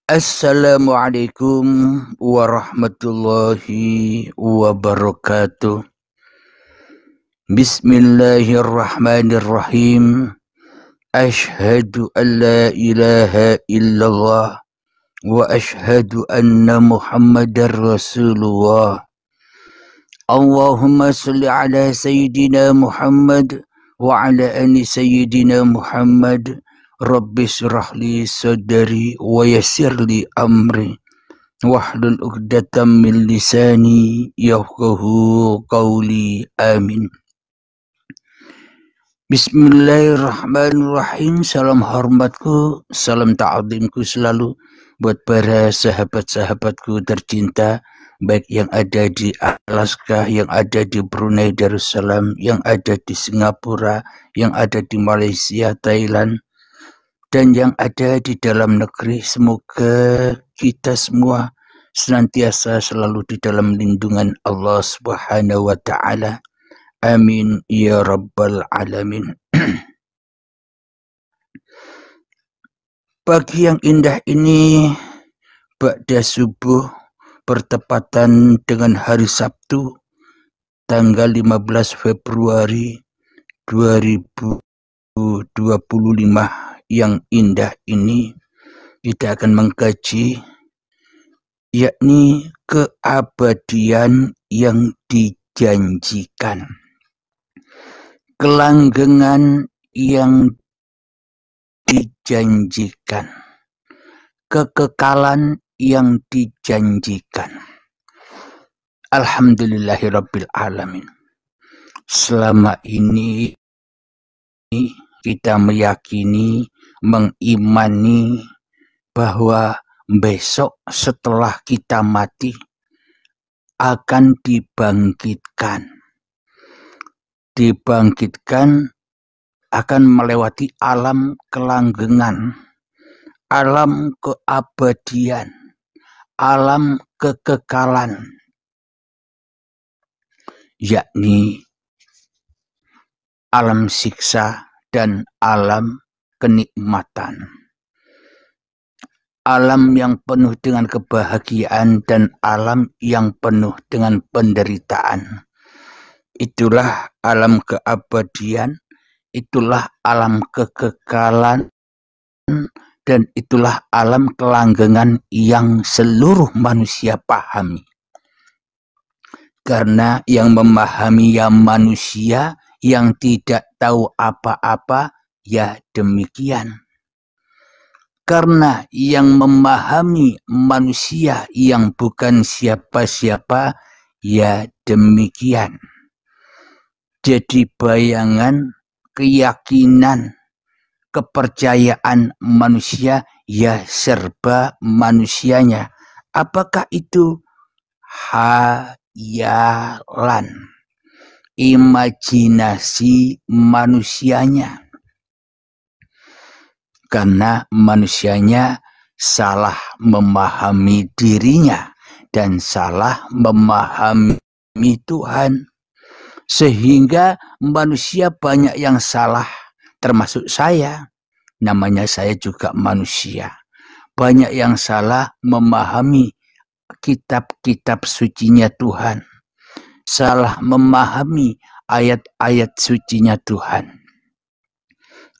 Assalamualaikum warahmatullahi wabarakatuh. Bismillahirrahmanirrahim. Ashhadu an la ilaha illallah wa ashhadu anna Muhammadar Rasulullah. Allahumma salli ala Sayyidina Muhammad wa ala ali Sayyidina Muhammad. Rabbi syrah li sadri wa yassir li amri wahlul 'uqdatam min lisani yafqahu qawli. Amin. Bismillahirrahmanirrahim. Salam hormatku, salam ta'zimku selalu buat para sahabat-sahabatku tercinta, baik yang ada di Alaska, yang ada di Brunei Darussalam, yang ada di Singapura, yang ada di Malaysia, Thailand, dan yang ada di dalam negeri. Semoga kita semua senantiasa selalu di dalam lindungan Allah Subhanahu wa Ta'ala. Amin ya rabbal alamin. Pagi yang indah ini ba'da subuh bertepatan dengan hari Sabtu tanggal 15 Februari 2025 yang indah ini, kita akan mengkaji yakni keabadian yang dijanjikan, kelanggengan yang dijanjikan, kekekalan yang dijanjikan. Alhamdulillahirabbil alamin. Selama ini kita meyakini, mengimani bahwa besok setelah kita mati akan dibangkitkan. Dibangkitkan akan melewati alam kelanggengan, alam keabadian, alam kekekalan, yakni alam siksa dan alam kenikmatan. Alam yang penuh dengan kebahagiaan dan alam yang penuh dengan penderitaan. Itulah alam keabadian, itulah alam kekekalan, dan itulah alam kelanggengan yang seluruh manusia pahami. Karena yang memahami yang manusia, yang tidak tahu apa-apa, ya demikian. Karena yang memahami manusia yang bukan siapa-siapa, ya demikian. Jadi bayangan, keyakinan, kepercayaan manusia, ya serba manusianya. Apakah itu hayalan, imajinasi manusianya? Karena manusianya salah memahami dirinya dan salah memahami Tuhan, sehingga manusia banyak yang salah, termasuk saya. Namanya saya juga manusia. Banyak yang salah memahami kitab-kitab sucinya Tuhan, salah memahami ayat-ayat sucinya Tuhan.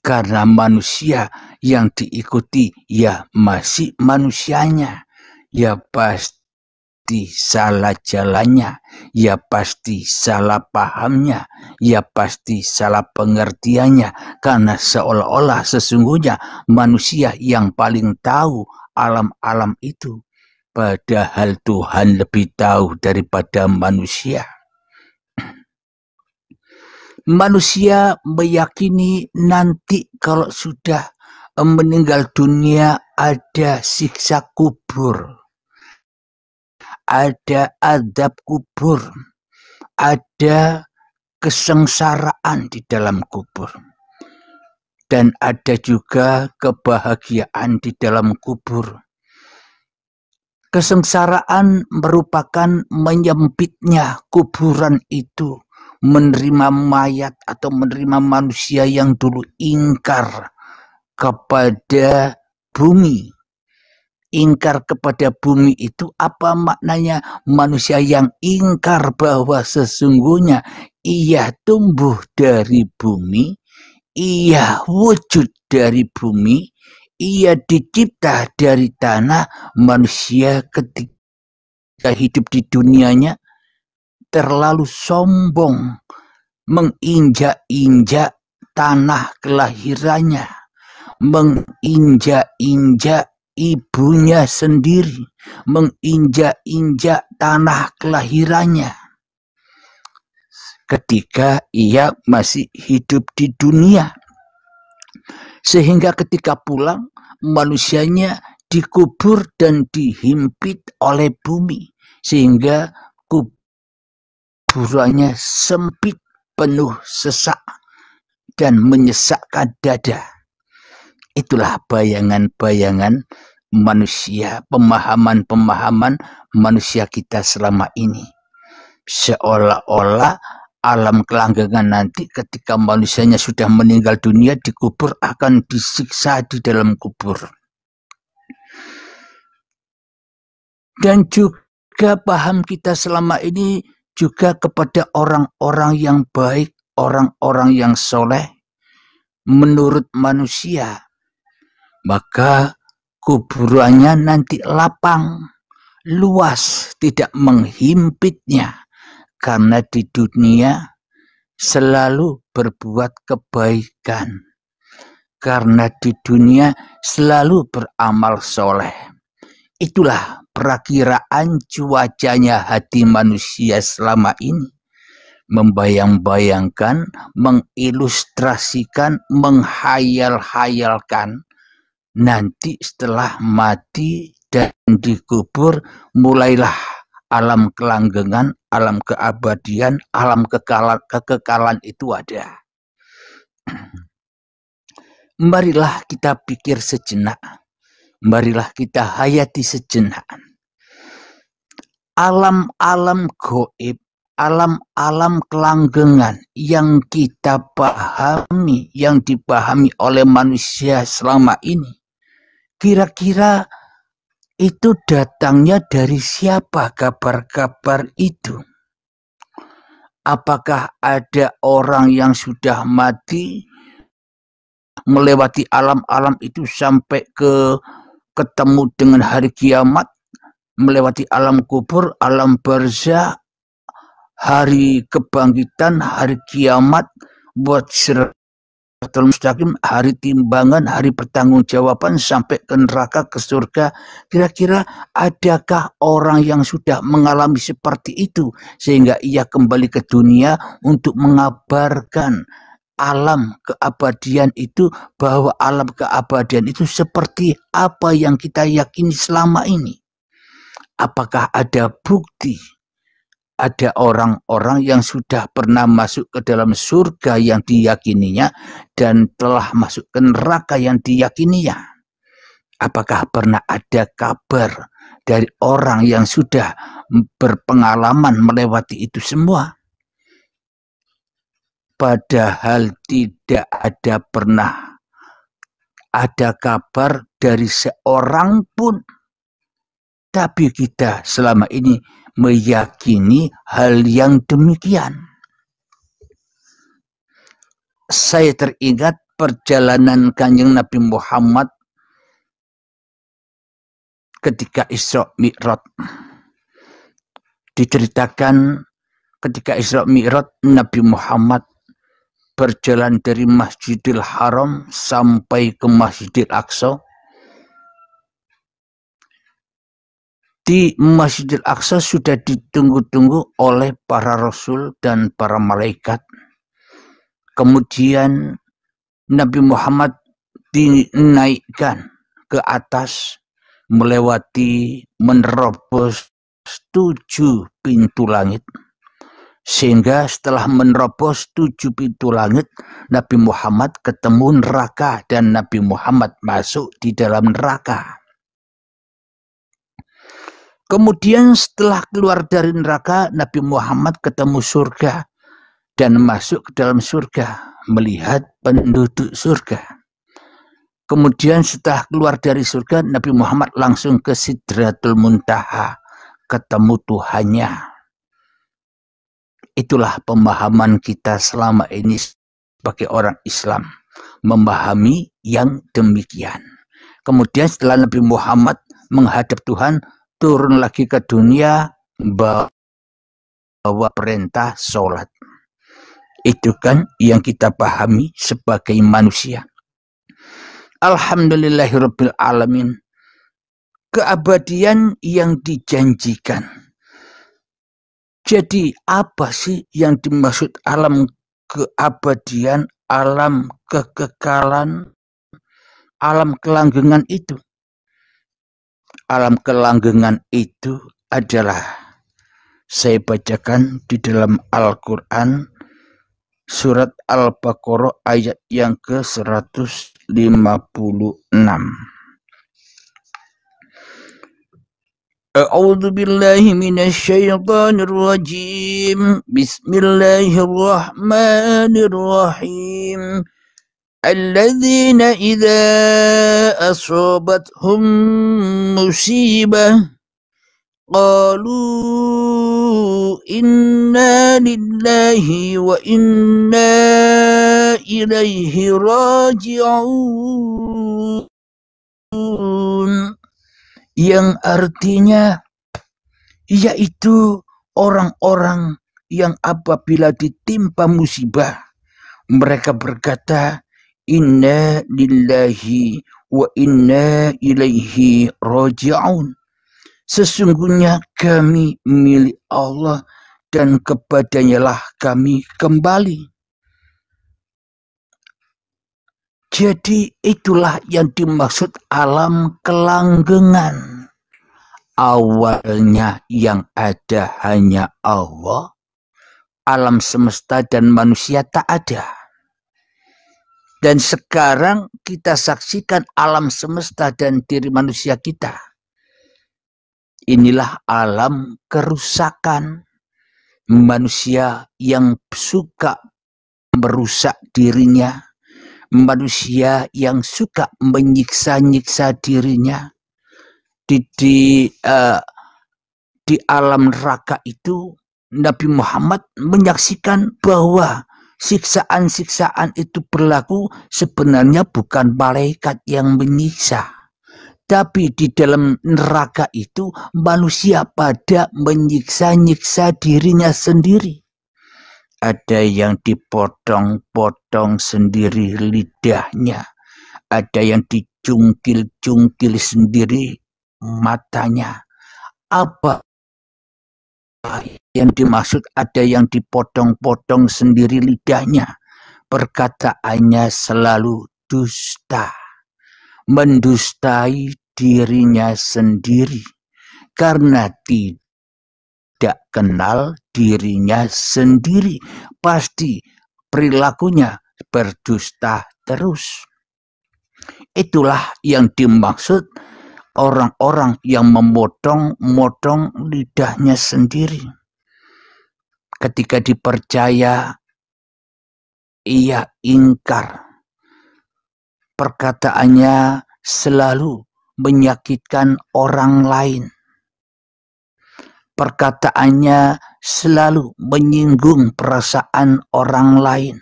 Karena manusia yang diikuti ya masih manusianya, ya pasti salah jalannya, ya pasti salah pahamnya, ya pasti salah pengertiannya. Karena seolah-olah sesungguhnya manusia yang paling tahu alam-alam itu, padahal Tuhan lebih tahu daripada manusia. Manusia meyakini nanti kalau sudah meninggal dunia ada siksa kubur, ada azab kubur, ada kesengsaraan di dalam kubur, dan ada juga kebahagiaan di dalam kubur. Kesengsaraan merupakan menyempitnya kuburan itu, menerima mayat atau menerima manusia yang dulu ingkar kepada bumi, ingkar kepada bumi itu apa maknanya? Manusia yang ingkar bahwa sesungguhnya ia tumbuh dari bumi, ia wujud dari bumi, ia dicipta dari tanah. Manusia ketika hidup di dunianya terlalu sombong, menginjak-injak tanah kelahirannya, menginjak-injak ibunya sendiri, menginjak-injak tanah kelahirannya ketika ia masih hidup di dunia. Sehingga ketika pulang, manusianya dikubur dan dihimpit oleh bumi, sehingga kuburannya sempit, penuh sesak dan menyesakkan dada. Itulah bayangan-bayangan manusia, pemahaman-pemahaman manusia kita selama ini. Seolah-olah alam kelanggengan nanti ketika manusianya sudah meninggal dunia, dikubur, akan disiksa di dalam kubur. Dan juga paham kita selama ini juga kepada orang-orang yang baik, orang-orang yang soleh menurut manusia, maka kuburannya nanti lapang, luas, tidak menghimpitnya. Karena di dunia selalu berbuat kebaikan. Karena di dunia selalu beramal soleh. Itulah perakiraan cuacanya hati manusia selama ini. Membayang-bayangkan, mengilustrasikan, menghayal-hayalkan. Nanti setelah mati dan dikubur, mulailah alam kelanggengan, alam keabadian, alam kekekalan itu ada. Marilah kita pikir sejenak. Marilah kita hayati sejenak. Alam-alam gaib, alam-alam kelanggengan yang kita pahami, yang dipahami oleh manusia selama ini, kira-kira itu datangnya dari siapa kabar-kabar itu? Apakah ada orang yang sudah mati melewati alam-alam itu sampai ketemu dengan hari kiamat, melewati alam kubur, alam barzah, hari kebangkitan, hari kiamat, buat Siratal Mustaqim, hari timbangan, hari pertanggungjawaban, sampai ke neraka, ke surga. Kira-kira adakah orang yang sudah mengalami seperti itu sehingga ia kembali ke dunia untuk mengabarkan alam keabadian itu, bahwa alam keabadian itu seperti apa yang kita yakini selama ini? Apakah ada bukti? Ada orang-orang yang sudah pernah masuk ke dalam surga yang diyakininya dan telah masuk ke neraka yang diyakininya. Apakah pernah ada kabar dari orang yang sudah berpengalaman melewati itu semua? Padahal tidak ada pernah ada kabar dari seorang pun. Tapi kita selama ini meyakini hal yang demikian. Saya teringat perjalanan Kanjeng Nabi Muhammad ketika Isra Mi'raj. Diceritakan ketika Isra Mi'raj, Nabi Muhammad berjalan dari Masjidil Haram sampai ke Masjidil Aqsa. Di Masjidil Aqsa sudah ditunggu-tunggu oleh para rasul dan para malaikat. Kemudian Nabi Muhammad dinaikkan ke atas, menerobos 7 pintu langit. Sehingga setelah menerobos 7 pintu langit, Nabi Muhammad ketemu neraka dan Nabi Muhammad masuk di dalam neraka. Kemudian setelah keluar dari neraka, Nabi Muhammad ketemu surga dan masuk ke dalam surga, melihat penduduk surga. Kemudian setelah keluar dari surga, Nabi Muhammad langsung ke Sidratul Muntaha, ketemu Tuhannya. Itulah pemahaman kita selama ini sebagai orang Islam, memahami yang demikian. Kemudian setelah Nabi Muhammad menghadap Tuhan, turun lagi ke dunia, bawa perintah sholat. Itu kan yang kita pahami sebagai manusia. Alhamdulillahirabbil alamin. Keabadian yang dijanjikan. Jadi apa sih yang dimaksud alam keabadian, alam kekekalan, alam kelanggengan itu? Alam kelanggengan itu adalah, saya bacakan di dalam Al-Quran, surat Al-Baqarah ayat yang ke-156. A'udzu billahi minasyaitonir rajim. Bismillahirrahmanirrahim. Alladzina idza asabathum musibah qalu inna lillahi wa inna ilaihi raji'un, yang artinya yaitu orang-orang yang apabila ditimpa musibah mereka berkata inna lillahi wa inna ilaihi raji'un, sesungguhnya kami milik Allah dan kepadanya lah kami kembali. Jadi itulah yang dimaksud alam kelanggengan. Awalnya yang ada hanya Allah, alam semesta dan manusia tak ada. Dan sekarang kita saksikan alam semesta dan diri manusia kita. Inilah alam kerusakan. Manusia yang suka merusak dirinya. Manusia yang suka menyiksa-nyiksa dirinya. Di alam neraka itu Nabi Muhammad menyaksikan bahwa siksaan-siksaan itu berlaku sebenarnya bukan malaikat yang menyiksa. Tapi di dalam neraka itu manusia pada menyiksa-nyiksa dirinya sendiri. Ada yang dipotong-potong sendiri lidahnya. Ada yang dicungkil-cungkil sendiri matanya. Apa yang dimaksud ada yang dipotong-potong sendiri lidahnya? Perkataannya selalu dusta. Mendustai dirinya sendiri. Karena tidak kenal dirinya sendiri, pasti perilakunya berdusta terus. Itulah yang dimaksud orang-orang yang memotong-motong lidahnya sendiri. Ketika dipercaya, ia ingkar. Perkataannya selalu menyakitkan orang lain. Perkataannya selalu menyinggung perasaan orang lain.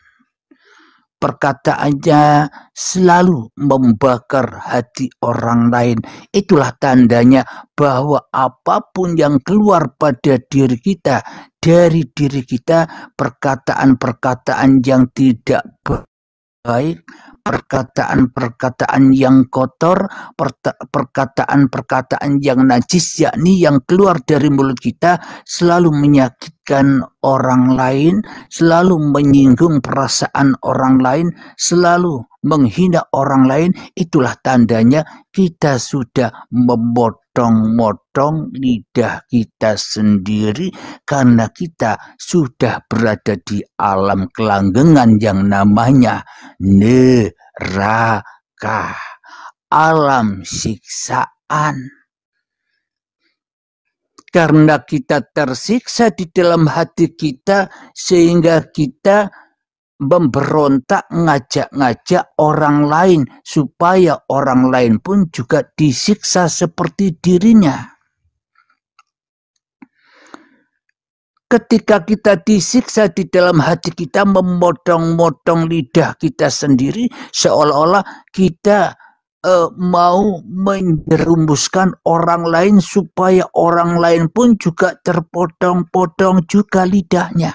Perkataannya selalu membakar hati orang lain. Itulah tandanya bahwa apapun yang keluar pada diri kita, dari diri kita, perkataan-perkataan yang tidak baik, perkataan-perkataan yang kotor, perkataan-perkataan yang najis, yakni yang keluar dari mulut kita selalu menyakitkan orang lain, selalu menyinggung perasaan orang lain, selalu menghina orang lain. Itulah tandanya kita sudah memotong-motong lidah kita sendiri karena kita sudah berada di alam kelanggengan yang namanya neraka, alam siksaan. Karena kita tersiksa di dalam hati kita sehingga kita memberontak, ngajak-ngajak orang lain supaya orang lain pun juga disiksa seperti dirinya. Ketika kita disiksa di dalam hati kita, memotong-motong lidah kita sendiri, seolah-olah kita mau menjerumuskan orang lain supaya orang lain pun juga terpotong-potong juga lidahnya.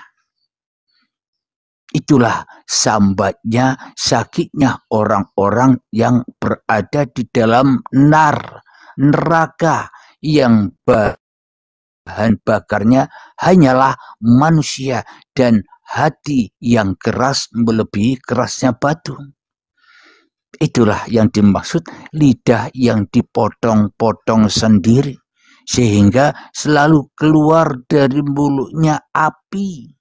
Itulah sambatnya, sakitnya orang-orang yang berada di dalam neraka yang bahan bakarnya hanyalah manusia dan hati yang keras melebihi kerasnya batu. Itulah yang dimaksud lidah yang dipotong-potong sendiri, sehingga selalu keluar dari mulutnya api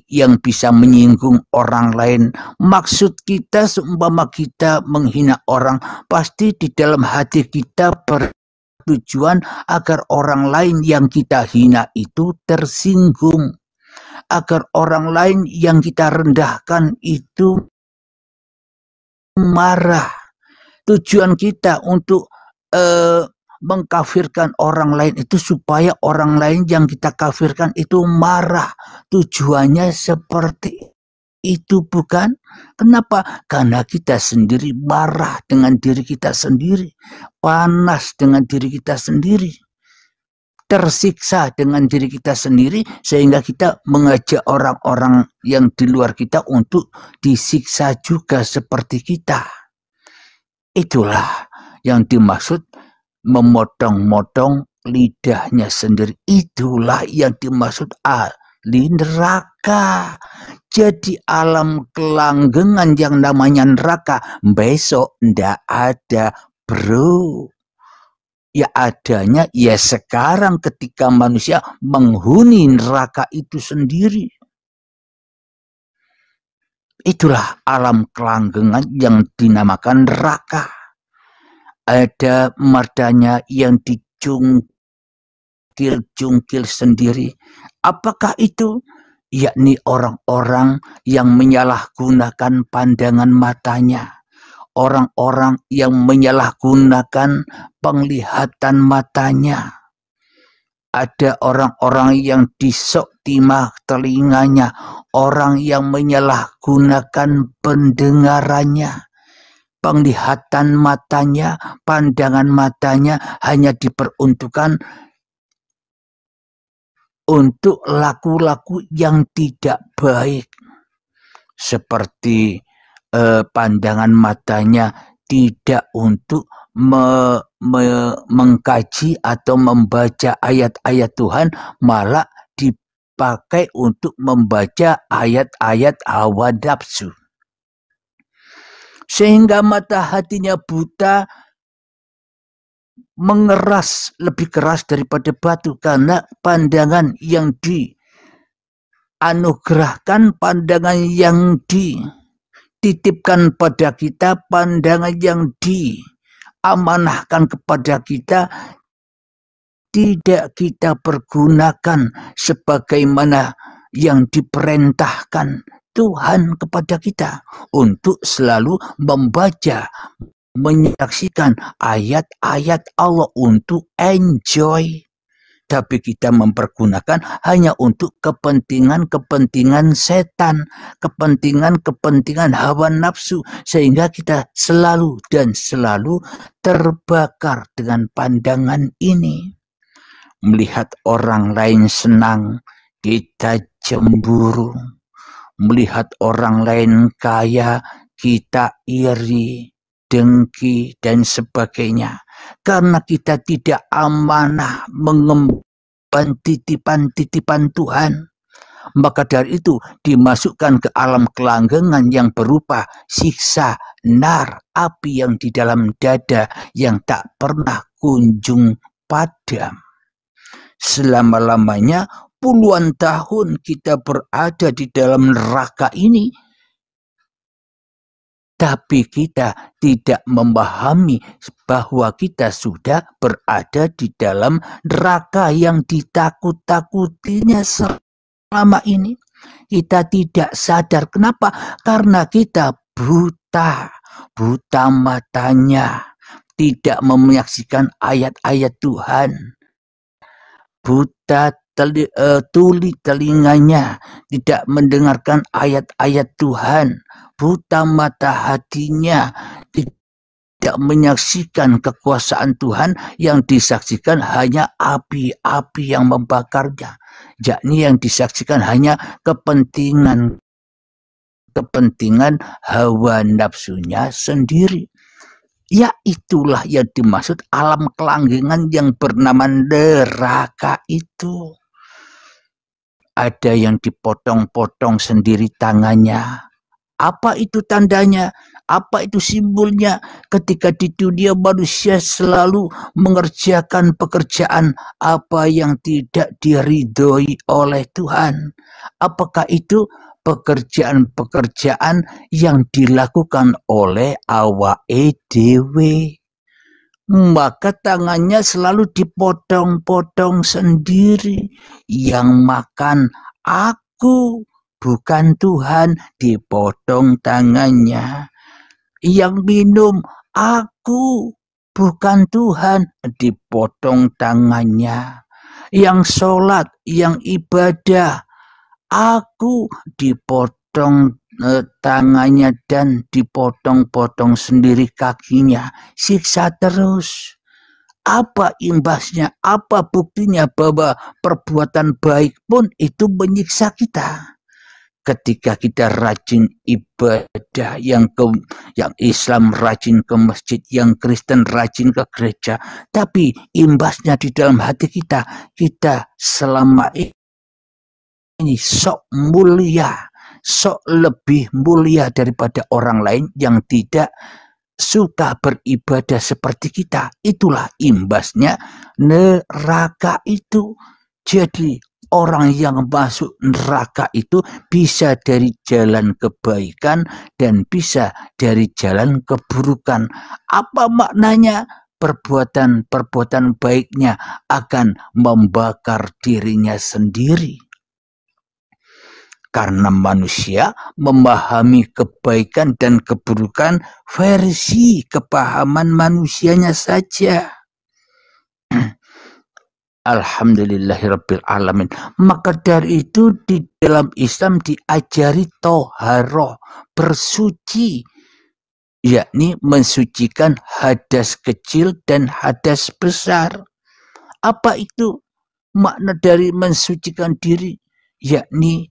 yang bisa menyinggung orang lain. Maksud kita seumpama kita menghina orang, pasti di dalam hati kita bertujuan agar orang lain yang kita hina itu tersinggung, agar orang lain yang kita rendahkan itu marah. Tujuan kita untuk mengkafirkan orang lain itu supaya orang lain yang kita kafirkan itu marah. Tujuannya seperti itu, bukan? Kenapa? Karena kita sendiri marah dengan diri kita sendiri, panas dengan diri kita sendiri, tersiksa dengan diri kita sendiri, sehingga kita mengajak orang-orang yang di luar kita untuk disiksa juga seperti kita. Itulah yang dimaksud memotong-motong lidahnya sendiri. Itulah yang dimaksud ahli neraka. Jadi alam kelanggengan yang namanya neraka besok ndak ada, bro. Ya adanya ya sekarang ketika manusia menghuni neraka itu sendiri. Itulah alam kelanggengan yang dinamakan neraka. Ada mardanya yang dicungkil-cungkil sendiri. Apakah itu? Yakni orang-orang yang menyalahgunakan pandangan matanya. Orang-orang yang menyalahgunakan penglihatan matanya. Ada orang-orang yang disok timah telinganya. Orang yang menyalahgunakan pendengarannya. Penglihatan matanya, pandangan matanya hanya diperuntukkan untuk laku-laku yang tidak baik. Seperti pandangan matanya tidak untuk mengkaji atau membaca ayat-ayat Tuhan, malah dipakai untuk membaca ayat-ayat hawa nafsu. Sehingga mata hatinya buta, mengeras, lebih keras daripada batu, karena pandangan yang dianugerahkan, pandangan yang dititipkan pada kita, pandangan yang diamanahkan kepada kita, tidak kita pergunakan sebagaimana yang diperintahkan Tuhan kepada kita untuk selalu membaca, menyaksikan ayat-ayat Allah untuk enjoy. Tapi kita mempergunakan hanya untuk kepentingan-kepentingan setan, kepentingan-kepentingan hawa nafsu, sehingga kita selalu dan selalu terbakar dengan pandangan ini. Melihat orang lain senang, kita cemburu. Melihat orang lain kaya, kita iri, dengki, dan sebagainya. Karena kita tidak amanah mengemban titipan-titipan Tuhan. Maka dari itu dimasukkan ke alam kelanggengan yang berupa siksa nar, api yang di dalam dada yang tak pernah kunjung padam. Selama-lamanya puluhan tahun kita berada di dalam neraka ini, tapi kita tidak memahami bahwa kita sudah berada di dalam neraka yang ditakut-takutinya selama ini. kita tidak sadar. Kenapa? Karena kita buta matanya, tidak menyaksikan ayat-ayat Tuhan, buta tuli telinganya, tidak mendengarkan ayat-ayat Tuhan, buta mata hatinya, tidak menyaksikan kekuasaan Tuhan, yang disaksikan hanya api-api yang membakarnya, yakni yang disaksikan hanya kepentingan hawa nafsunya sendiri. Ya, itulah yang dimaksud alam kelanggengan yang bernama neraka itu. Ada yang dipotong-potong sendiri tangannya. Apa itu tandanya? Apa itu simbolnya? Ketika di dunia manusia selalu mengerjakan pekerjaan apa yang tidak diridhoi oleh Tuhan. Apakah itu pekerjaan-pekerjaan yang dilakukan oleh awake dhewe? Maka tangannya selalu dipotong-potong sendiri. Yang makan aku, bukan Tuhan, dipotong tangannya. Yang minum aku, bukan Tuhan, dipotong tangannya. Yang sholat, yang ibadah, aku, dipotong tangannya dan dipotong-potong sendiri kakinya. Siksa terus. Apa imbasnya? Apa buktinya bahwa perbuatan baik pun itu menyiksa kita? Ketika kita rajin ibadah, yang Islam rajin ke masjid, yang Kristen rajin ke gereja, tapi imbasnya di dalam hati kita selama ini sok mulia, sok lebih mulia daripada orang lain yang tidak suka beribadah seperti kita. Itulah imbasnya neraka itu. Jadi orang yang masuk neraka itu bisa dari jalan kebaikan dan bisa dari jalan keburukan. Apa maknanya? Perbuatan baiknya akan membakar dirinya sendiri. Karena manusia memahami kebaikan dan keburukan versi kepahaman manusianya saja. Alhamdulillahirabbil alamin. Maka dari itu di dalam Islam diajari toharoh, bersuci, yakni mensucikan hadas kecil dan hadas besar. Apa itu makna dari mensucikan diri? Yakni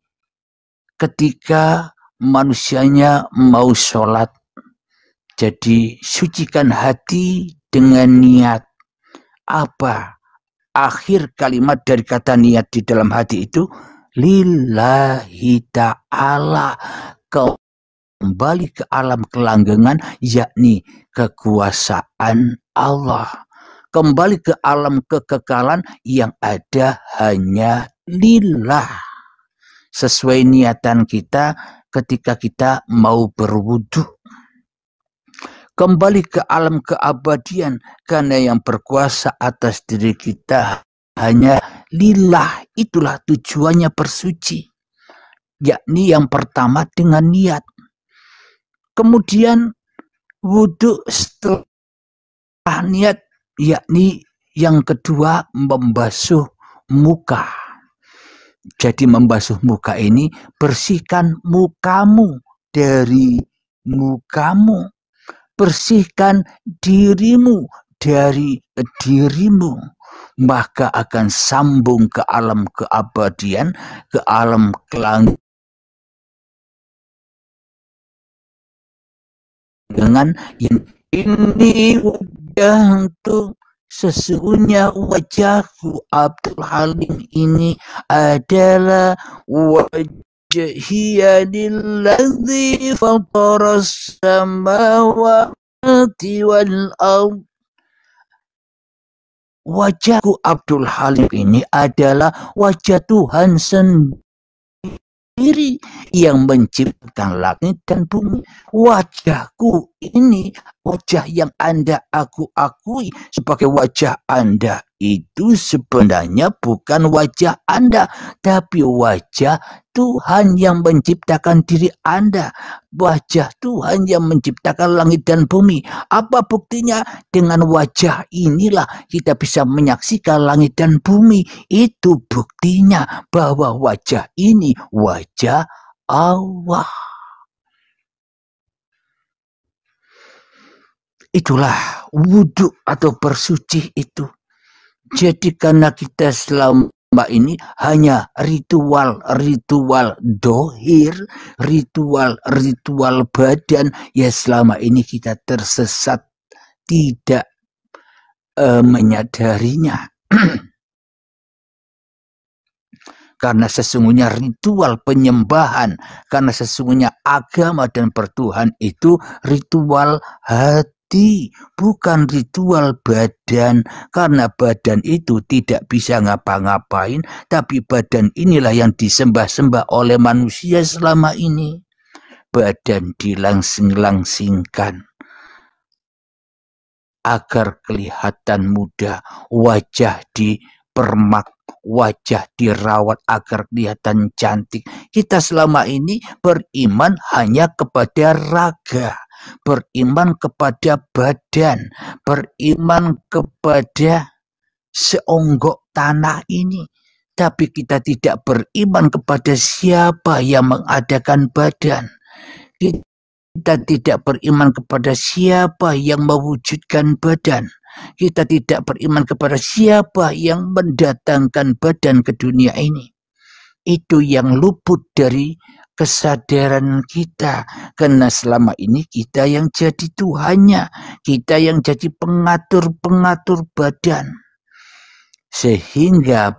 ketika manusianya mau sholat, jadi sucikan hati dengan niat. Apa akhir kalimat dari kata niat di dalam hati itu? Lillahi ta'ala, kembali ke alam kelanggengan, yakni kekuasaan Allah. Kembali ke alam kekekalan yang ada hanya lillah. Sesuai niatan kita ketika kita mau berwudu. Kembali ke alam keabadian, karena yang berkuasa atas diri kita hanya lillah. Itulah tujuannya bersuci, yakni yang pertama dengan niat. Kemudian wudu setelah niat, yakni yang kedua membasuh muka. Jadi membasuh muka ini, bersihkan mukamu dari mukamu, bersihkan dirimu dari dirimu, maka akan sambung ke alam keabadian, ke alam kelanggengan yang ini wajahku. Sesungguhnya wajahku Abdul Halim ini adalah wajhiya lilladzi fataras samawati wal ardh. Wajahku Abdul Halim ini adalah wajah Tuhan sendiri yang menciptakan langit dan bumi. Wajahku ini wajah yang Anda akui sebagai wajah Anda itu sebenarnya bukan wajah Anda, tapi wajah Tuhan yang menciptakan diri Anda. Wajah Tuhan yang menciptakan langit dan bumi. Apa buktinya? Dengan wajah inilah kita bisa menyaksikan langit dan bumi. Itu buktinya bahwa wajah ini wajah Allah. Itulah wudhu atau bersuci itu. Jadi karena kita selama ini hanya ritual dohir, ritual badan, ya selama ini kita tersesat, tidak menyadarinya. Karena sesungguhnya ritual penyembahan, karena sesungguhnya agama dan bertuhan itu ritual hati, bukan ritual badan. Karena badan itu tidak bisa ngapa-ngapain, tapi badan inilah yang disembah-sembah oleh manusia selama ini. Badan dilangsing-langsingkan agar kelihatan muda, wajah dipermak, wajah dirawat agar kelihatan cantik. Kita selama ini beriman hanya kepada raga, beriman kepada badan, beriman kepada seonggok tanah ini. Tapi kita tidak beriman kepada siapa yang mengadakan badan. Kita tidak beriman kepada siapa yang mewujudkan badan. Kita tidak beriman kepada siapa yang mendatangkan badan ke dunia ini. Itu yang luput dari kesadaran kita. Karena selama ini kita yang jadi Tuhannya. Kita yang jadi pengatur-pengatur badan. Sehingga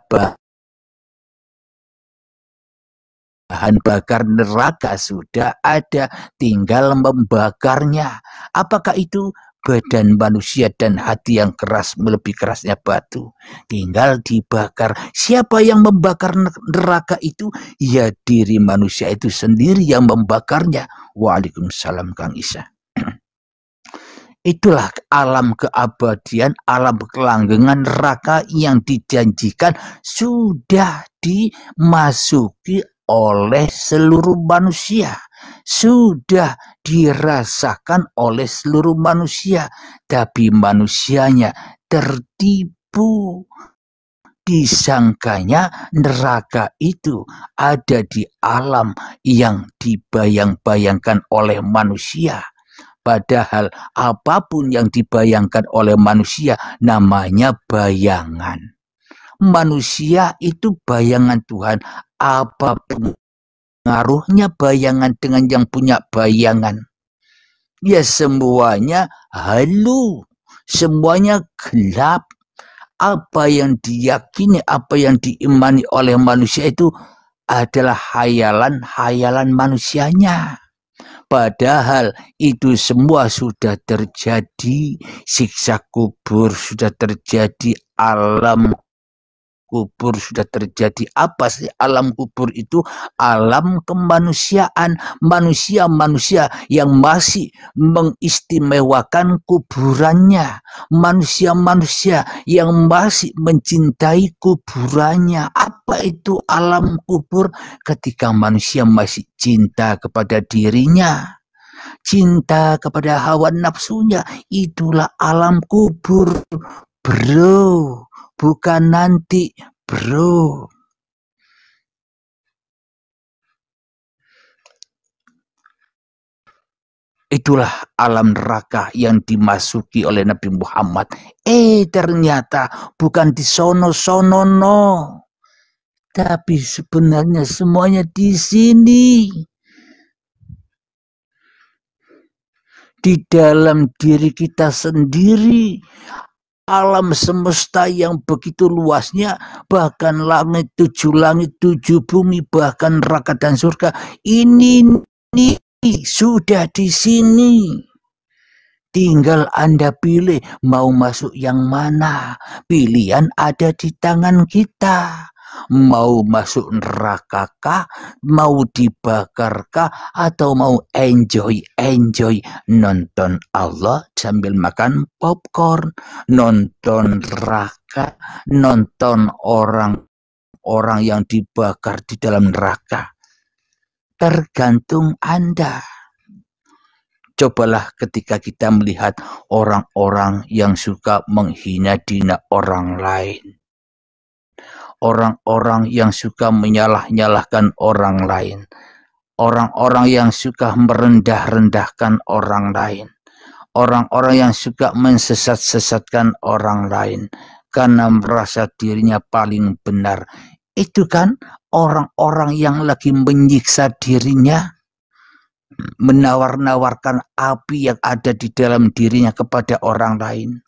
bahan bakar neraka sudah ada, tinggal membakarnya. Apakah itu? Badan manusia dan hati yang keras melebihi kerasnya batu, tinggal dibakar. Siapa yang membakar neraka itu? Ya diri manusia itu sendiri yang membakarnya. Waalaikumsalam Kang Isa. Itulah alam keabadian, alam kelanggengan neraka yang dijanjikan sudah dimasuki oleh seluruh manusia, sudah dirasakan oleh seluruh manusia, tapi manusianya tertipu. Disangkanya neraka itu ada di alam yang dibayang-bayangkan oleh manusia. Padahal apapun yang dibayangkan oleh manusia namanya bayangan. Manusia itu bayangan Tuhan. Apapun ngaruhnya bayangan dengan yang punya bayangan? Ya semuanya halu, semuanya gelap. Apa yang diyakini, apa yang diimani oleh manusia itu adalah hayalan-hayalan manusianya. Padahal itu semua sudah terjadi, siksa kubur sudah terjadi, alam kubur sudah terjadi. Apa sih alam kubur itu? Alam kemanusiaan, manusia-manusia yang masih mengistimewakan kuburannya, manusia-manusia yang masih mencintai kuburannya. Apa itu alam kubur? Ketika manusia masih cinta kepada dirinya, cinta kepada hawa nafsunya, itulah alam kubur, bro. Bukan nanti, bro. Itulah alam neraka yang dimasuki oleh Nabi Muhammad. Ternyata bukan di sono-sono, no. Tapi sebenarnya semuanya di sini. Di dalam diri kita sendiri. Alam semesta yang begitu luasnya, bahkan langit, 7 bumi, bahkan neraka dan surga, ini sudah di sini. Tinggal Anda pilih mau masuk yang mana. Pilihan ada di tangan kita. Mau masuk neraka kah? Mau dibakar kah? Atau mau enjoy nonton Allah sambil makan popcorn, nonton neraka, nonton orang yang dibakar di dalam neraka. Tergantung Anda. Cobalah ketika kita melihat orang-orang yang suka menghina-hina orang lain. Orang-orang yang suka menyalah-nyalahkan orang lain. Orang-orang yang suka merendah-rendahkan orang lain. Orang-orang yang suka mensesat-sesatkan orang lain karena merasa dirinya paling benar. Itu kan orang-orang yang lagi menyiksa dirinya, menawar-nawarkan api yang ada di dalam dirinya kepada orang lain.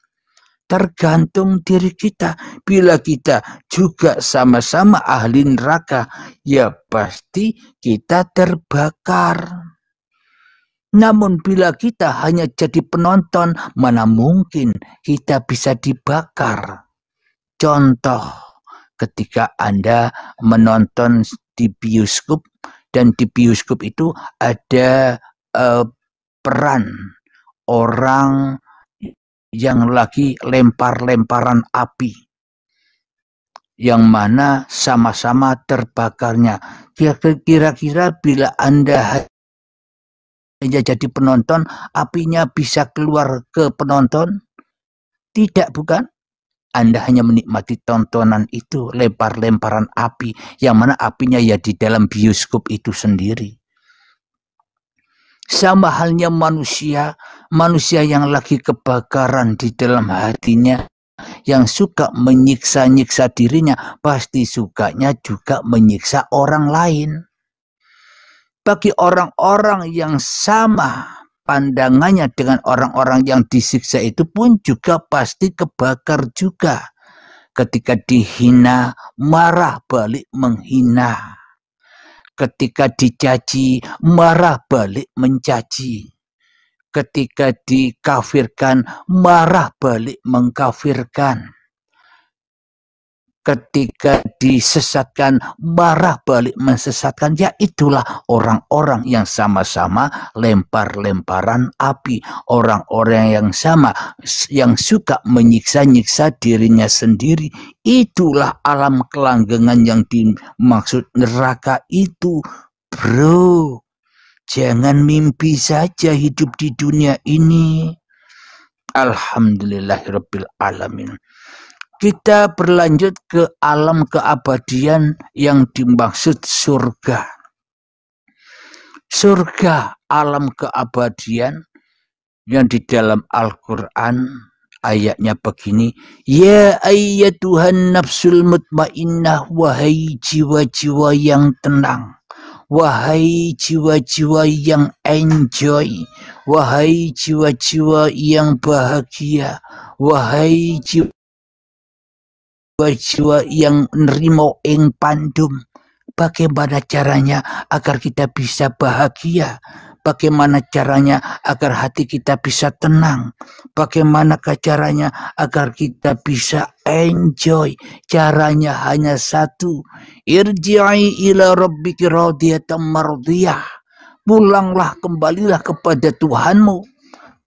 Tergantung diri kita. Bila kita juga sama-sama ahli neraka, ya pasti kita terbakar. Namun bila kita hanya jadi penonton, mana mungkin kita bisa dibakar. Contoh, ketika Anda menonton di bioskop, dan di bioskop itu ada peran orang yang lagi lempar-lemparan api, yang mana sama-sama terbakarnya. Kira-kira bila Anda hanya jadi penonton, apinya bisa keluar ke penonton? Tidak, bukan? Anda hanya menikmati tontonan itu, lempar-lemparan api, yang mana apinya ya di dalam bioskop itu sendiri. Sama halnya manusia yang lagi kebakaran di dalam hatinya, yang suka menyiksa-nyiksa dirinya, pasti sukanya juga menyiksa orang lain. Bagi orang-orang yang sama pandangannya dengan orang-orang yang disiksa itu pun juga pasti kebakar juga. Ketika dihina, marah balik menghina. Ketika dicaci, marah balik mencaci. Ketika dikafirkan, marah balik mengkafirkan. Ketika disesatkan, marah balik mensesatkan. Ya itulah orang-orang yang sama-sama lempar-lemparan api. Orang-orang yang sama, yang suka menyiksa-nyiksa dirinya sendiri. Itulah alam kelanggengan yang dimaksud neraka itu. Bro, jangan mimpi saja hidup di dunia ini. Alhamdulillahirabbil alamin. Kita berlanjut ke alam keabadian yang dimaksud surga. Surga, alam keabadian yang di dalam Al-Quran ayatnya begini. Ya ayyatuhan nafsul mutmainnah, wahai jiwa-jiwa yang tenang. Wahai jiwa-jiwa yang enjoy. Wahai jiwa-jiwa yang bahagia. Wahai jiwa yang nerimo ing pandum. Bagaimana caranya agar kita bisa bahagia? Bagaimana caranya agar hati kita bisa tenang? Bagaimana caranya agar kita bisa enjoy? Caranya hanya satu. Irji'i ila rabbiki radiyatan mardiyah. Pulanglah, kembalilah kepada Tuhanmu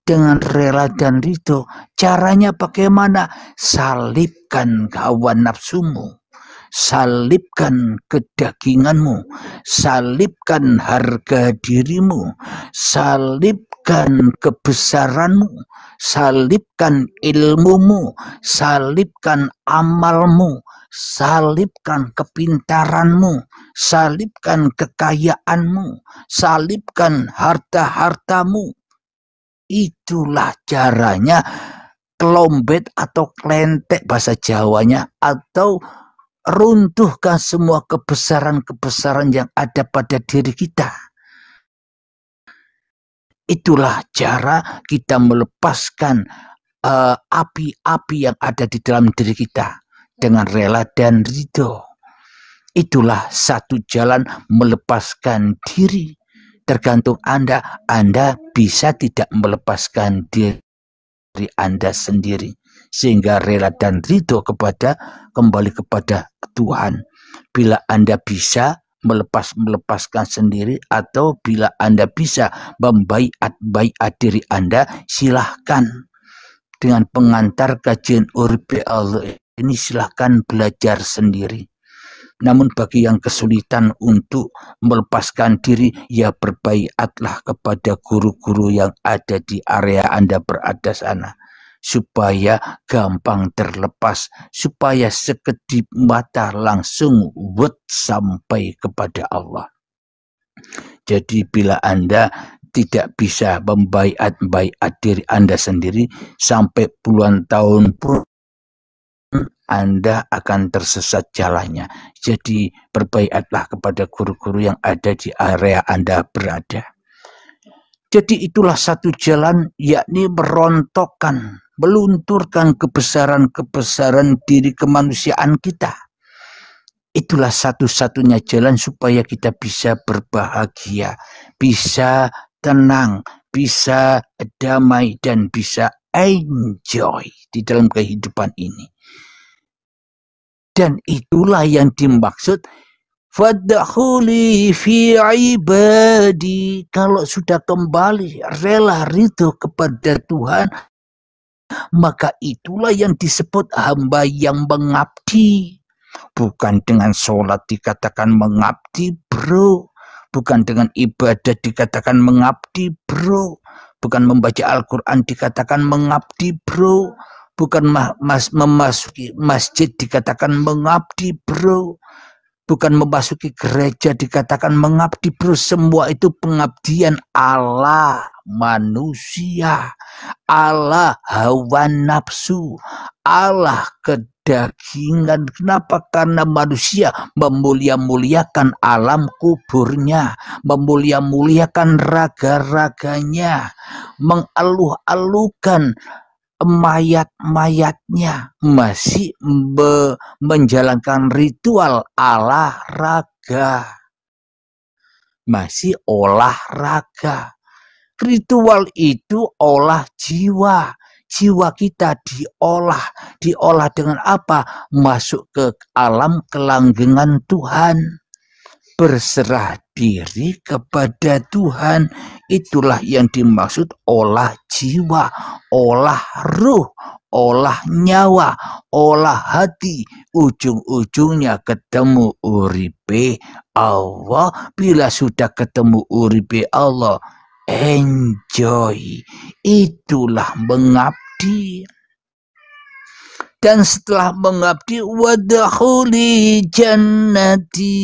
dengan rela dan ridho. Caranya bagaimana? Salibkan hawa nafsumu, salibkan kedaginganmu, salibkan harga dirimu, salibkan kebesaranmu, salibkan ilmumu, salibkan amalmu, salibkan kepintaranmu, salibkan kekayaanmu, salibkan harta-hartamu. Itulah caranya kelombet atau klentek bahasa Jawanya, atau runtuhkan semua kebesaran-kebesaran yang ada pada diri kita. Itulah cara kita melepaskan api-api yang ada di dalam diri kita dengan rela dan ridho. Itulah satu jalan melepaskan diri. Tergantung Anda bisa tidak melepaskan diri Anda sendiri, sehingga rela dan ridho kembali kepada Tuhan. Bila Anda bisa melepaskan sendiri, atau bila Anda bisa membaiat diri Anda, silahkan. Dengan pengantar kajian Uripe Allah ini silahkan belajar sendiri. Namun bagi yang kesulitan untuk melepaskan diri, ya berbaiatlah kepada guru-guru yang ada di area Anda berada sana, supaya gampang terlepas, supaya sekedip mata langsung sampai kepada Allah. Jadi bila Anda tidak bisa membaiat diri Anda sendiri, sampai puluhan tahun pun Anda akan tersesat jalannya. Jadi berbaiatlah kepada guru-guru yang ada di area Anda berada. Jadi itulah satu jalan, yakni merontokkan, melunturkan kebesaran diri kemanusiaan kita. Itulah satu-satunya jalan supaya kita bisa berbahagia, bisa tenang, bisa damai, dan bisa enjoy di dalam kehidupan ini. Dan itulah yang dimaksud fadkhuli fi ibadi. Kalau sudah kembali rela ridho kepada Tuhan, maka itulah yang disebut hamba yang mengabdi. Bukan dengan sholat dikatakan mengabdi, bro. Bukan dengan ibadah dikatakan mengabdi, bro. Bukan membaca Al-Quran dikatakan mengabdi, bro. Bukan memasuki masjid dikatakan mengabdi, bro. Bukan memasuki gereja dikatakan mengabdi, bro. Semua itu pengabdian Allah manusia, Allah hawa nafsu, Allah kedagingan. Kenapa? Karena manusia memulia-muliakan alam kuburnya, memulia-muliakan raga-raganya, mengeluh-elukan mayat-mayatnya, masih menjalankan ritual olahraga, masih olahraga. Ritual itu olah jiwa. Jiwa kita diolah dengan apa? Masuk ke alam kelanggengan Tuhan, berserah diri kepada Tuhan. Itulah yang dimaksud olah jiwa, olah ruh, olah nyawa, olah hati. Ujung-ujungnya ketemu uripe Allah. Bila sudah ketemu uripe Allah, enjoy. Itulah mengabdi. Dan setelah mengabdi, wadkhuli jannati,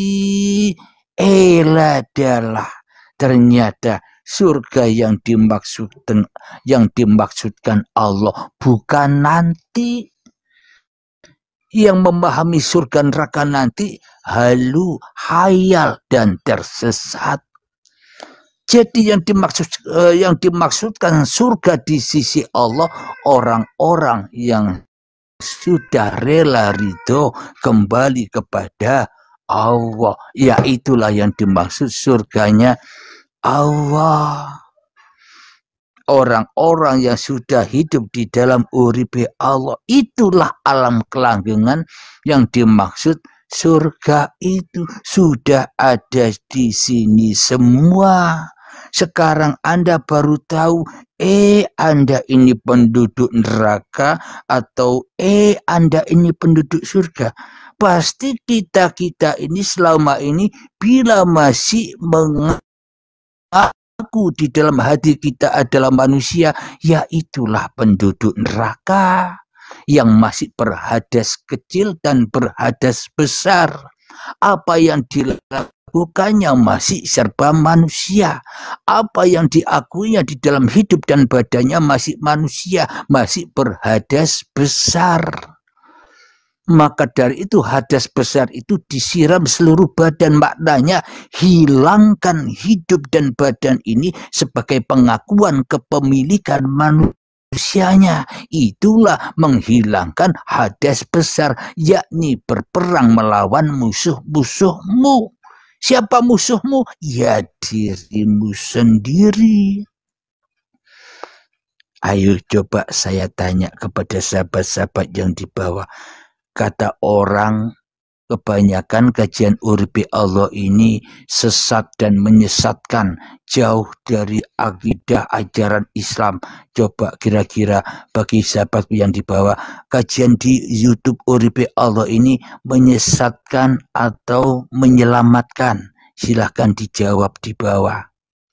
eladalah. Ternyata surga yang dimaksudkan Allah bukan nanti. Yang memahami surga neraka nanti halu, hayal, dan tersesat. Jadi yang dimaksudkan surga di sisi Allah, orang-orang yang sudah rela ridho kembali kepada Allah. Ya, itulah yang dimaksud surganya Allah. Orang-orang yang sudah hidup di dalam uripe Allah, itulah alam kelanggengan yang dimaksud surga. Itu sudah ada di sini semua. Sekarang Anda baru tahu, Anda ini penduduk neraka, atau Anda ini penduduk surga. Pasti kita ini selama ini bila masih mengaku di dalam hati kita adalah manusia, ya itulah penduduk neraka yang masih berhadas kecil dan berhadas besar. Apa yang dilakukannya masih serba manusia. Apa yang diakuinya di dalam hidup dan badannya masih manusia, masih berhadas besar. Maka dari itu hadas besar itu disiram seluruh badan. Maknanya hilangkan hidup dan badan ini sebagai pengakuan kepemilikan manusianya. Itulah menghilangkan hadas besar, yakni berperang melawan musuh-musuhmu. Siapa musuhmu? Ya dirimu sendiri. Ayo coba saya tanya kepada sahabat-sahabat yang di bawah. Kata orang Kebanyakan kajian Uripi Allah ini sesat dan menyesatkan, jauh dari akidah ajaran Islam. Coba kira-kira bagi sahabat yang dibawa kajian di YouTube Uripi Allah ini menyesatkan atau menyelamatkan? Silahkan dijawab di bawah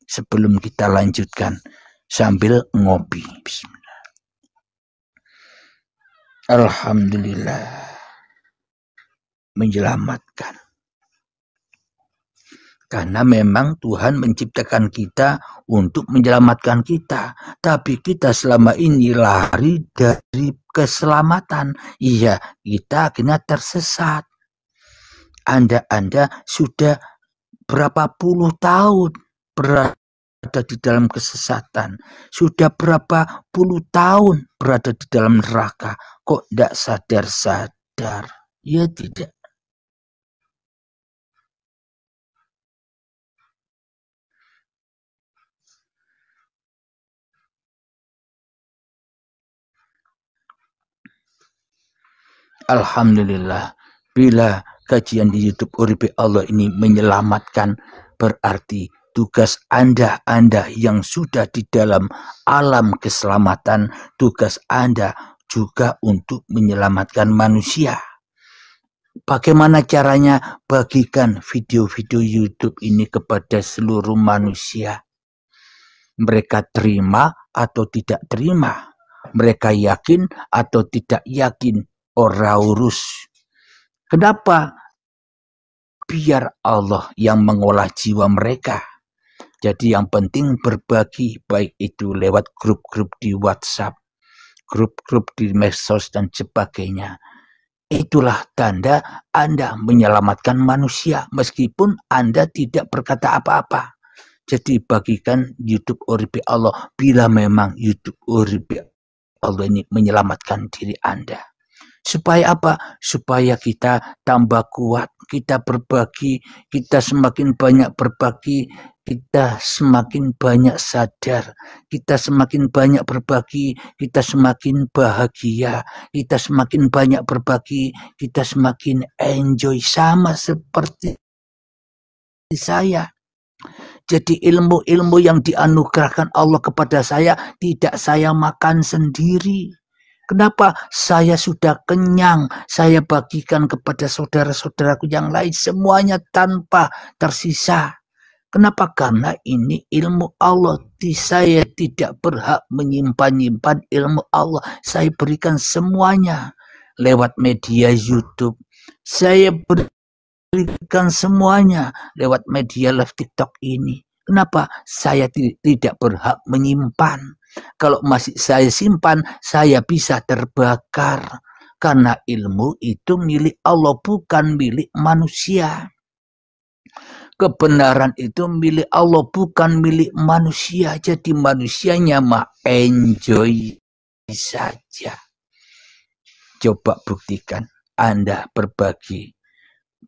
sebelum kita lanjutkan sambil ngopi. Bismillah. Alhamdulillah. Menyelamatkan. Karena memang Tuhan menciptakan kita untuk menyelamatkan kita. Tapi kita selama ini lari dari keselamatan. Iya, kita akhirnya tersesat. Anda sudah berapa puluh tahun berada di dalam kesesatan. Sudah berapa puluh tahun berada di dalam neraka. Kok tidak sadar-sadar? Ya tidak. Alhamdulillah, bila kajian di YouTube Uripi Allah ini menyelamatkan, berarti tugas Anda yang sudah di dalam alam keselamatan, tugas Anda juga untuk menyelamatkan manusia. Bagaimana caranya? Bagikan video-video YouTube ini kepada seluruh manusia. Mereka terima atau tidak terima, mereka yakin atau tidak yakin, ora urus. Kenapa? Biar Allah yang mengolah jiwa mereka. Jadi yang penting berbagi, baik itu lewat grup-grup di WhatsApp, grup-grup di medsos dan sebagainya. Itulah tanda Anda menyelamatkan manusia meskipun Anda tidak berkata apa-apa. Jadi bagikan YouTube Uripi Allah bila memang YouTube Uripi Allah ini menyelamatkan diri Anda. Supaya apa? Supaya kita tambah kuat, kita berbagi, kita semakin banyak berbagi, kita semakin banyak sadar, kita semakin banyak berbagi, kita semakin bahagia, kita semakin banyak berbagi, kita semakin enjoy, sama seperti saya. Jadi ilmu-ilmu yang dianugerahkan Allah kepada saya tidak saya makan sendiri. Kenapa? Saya sudah kenyang, saya bagikan kepada saudara-saudaraku yang lain semuanya tanpa tersisa. Kenapa? Karena ini ilmu Allah. Saya tidak berhak menyimpan-nyimpan ilmu Allah. Saya berikan semuanya lewat media YouTube. Saya berikan semuanya lewat media live TikTok ini. Kenapa? Saya tidak berhak menyimpan. Kalau masih saya simpan, saya bisa terbakar. Karena ilmu itu milik Allah, bukan milik manusia. Kebenaran itu milik Allah, bukan milik manusia. Jadi manusianya mah enjoy saja. Coba buktikan, Anda berbagi.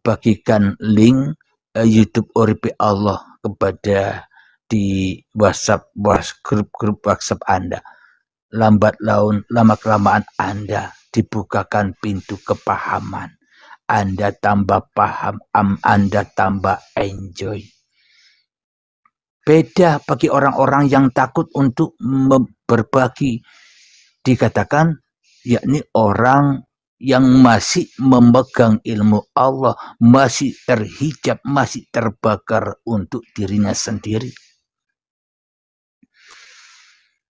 Bagikan link YouTube Uripi Allah kepada di WhatsApp, grup-grup WhatsApp Anda. Lambat laun, lama kelamaan Anda dibukakan pintu kepahaman. Anda tambah paham, Anda tambah enjoy. Beda bagi orang-orang yang takut untuk berbagi. Dikatakan, yakni orang yang masih memegang ilmu Allah, masih terhijab, masih terbakar untuk dirinya sendiri.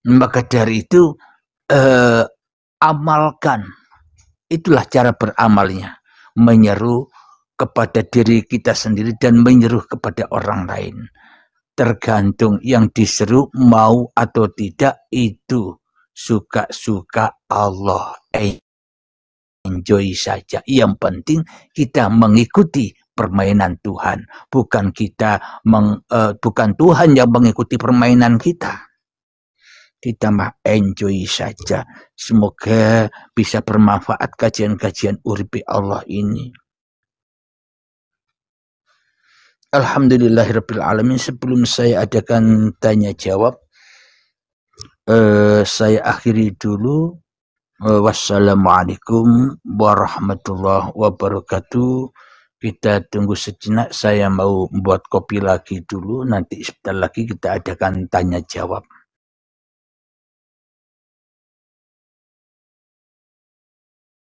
Maka dari itu amalkan. Itulah cara beramalnya. Menyeru kepada diri kita sendiri dan menyeru kepada orang lain. Tergantung yang diseru mau atau tidak, itu suka-suka Allah. Enjoy saja. Yang penting kita mengikuti permainan Tuhan. Bukan bukan Tuhan yang mengikuti permainan kita. Kita mah enjoy saja. Semoga bisa bermanfaat kajian-kajian Uripi Allah ini. Alhamdulillahirabbil alamin. Sebelum saya adakan tanya jawab, saya akhiri dulu. Wassalamualaikum warahmatullahi wabarakatuh. Kita tunggu sejenak, saya mau buat kopi lagi dulu, nanti sebentar lagi kita adakan tanya jawab.